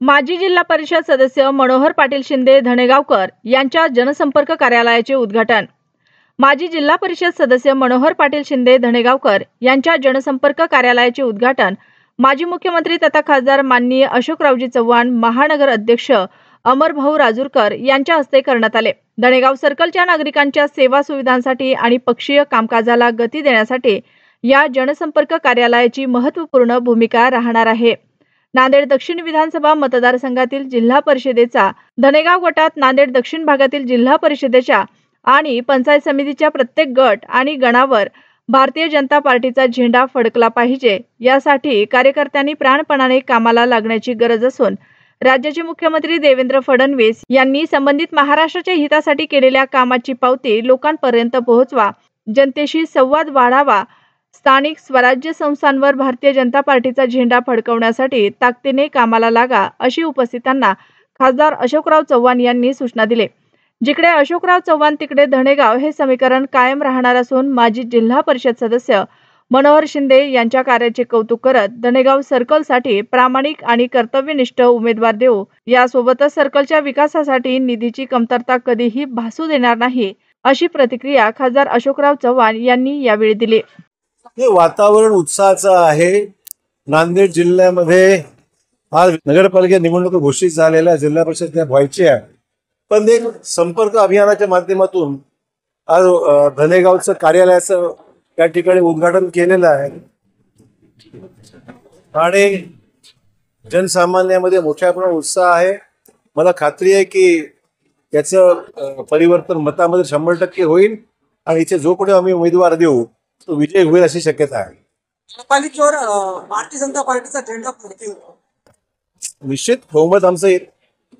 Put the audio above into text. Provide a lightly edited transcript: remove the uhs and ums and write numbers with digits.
माजी जिल्हा परिषद सदस्य मनोहर पाटील शिंदे धनेगावकर यांच्या जनसंपर्क कार्यालयाचे उद्घाटन। माजी जिल्हा परिषद सदस्य मनोहर पाटील शिंदे धनेगावकर यांच्या जनसंपर्क कार्यालयाचे उद्घाटन माजी मुख्यमंत्री तथा खासदार माननीय अशोकरावजी चव्हाण, महानगर अध्यक्ष अमरभाऊ राजूरकर यांच्या हस्ते करण्यात आले। धनेगाव सर्कलच्या नागरिकांच्या सेवा सुविधांसाठी आणि पक्षीय कामकाजाला गती देण्यासाठी या जनसंपर्क कार्यालयाची महत्त्वपूर्ण भूमिका राहणार आहे। नांदेड दक्षिण विधानसभा मतदारसंघातील जिल्हा परिषदेचा धनेगाव गटात नांदेड दक्षिण भागातील जिल्हा परिषदेच्या आणि पंचायत समितीच्या प्रत्येक गट आणि गणावर भारतीय जनता पार्टीचा झेंडा फडकला पाहिजे, यासाठी कार्यकर्त्यांनी प्राणपणाने कामाला लागण्याची गरज असून राज्याचे मुख्यमंत्री देवेंद्र फडणवीस यांनी संबंधित महाराष्ट्राच्या हितासाठी केलेल्या कामाची पावती लोकांपर्यंत पोहोचवा, जनतेशी संवाद वाढावा, स्थानिक स्वराज्य संस्थांवर भारतीय जनता पार्टीचा झेंडा फडकवण्यासाठी ताकदीने कामाला लागा, अशी उपस्थितांना खासदार अशोकराव चव्हाण यांनी सूचना दिली। जिकडे अशोकराव चव्हाण तिकडे धनेगाव हे समीकरण कायम राहणार असून माजी जिल्हा परिषद सदस्य मनोहर शिंदे यांच्या कार्याचे कौतुक करत धनेगाव सर्कलसाठी प्रामाणिक आणि कर्तव्यनिष्ठ उमेदवार देऊ, यासोबतच सर्कलच्या विकासासाठी निधीची कमतरता कधीही भासू देणार नाही, अशी प्रतिक्रिया खासदार अशोकराव चव्हाण यांनी यावेळी दिली। हे वातावरण उत्साहाचं आहे। नांदेड जिल्ह्यामध्ये आज नगरपालिका निवडणूक घोषित झालेल्या जिल्हा परिषद व्हायच्या, पण एक संपर्क अभियानाच्या माध्यमातून आज धनेगावचं कार्यालयाचं त्या ठिकाणी उद्घाटन केलेलं आहे आणि जनसामान्यामध्ये मोठ्या प्रमाणात उत्साह आहे। मला खात्री आहे की याचं परिवर्तन मतामध्ये 100% होईल आणि इथे जो कोणी आम्ही उमेदवार देऊ तो विजय होईल अशी शक्यता आहे। पालिकेवर भारतीय जनता पार्टीचा झेंडा फडकेल, निश्चित बहुमत आमचं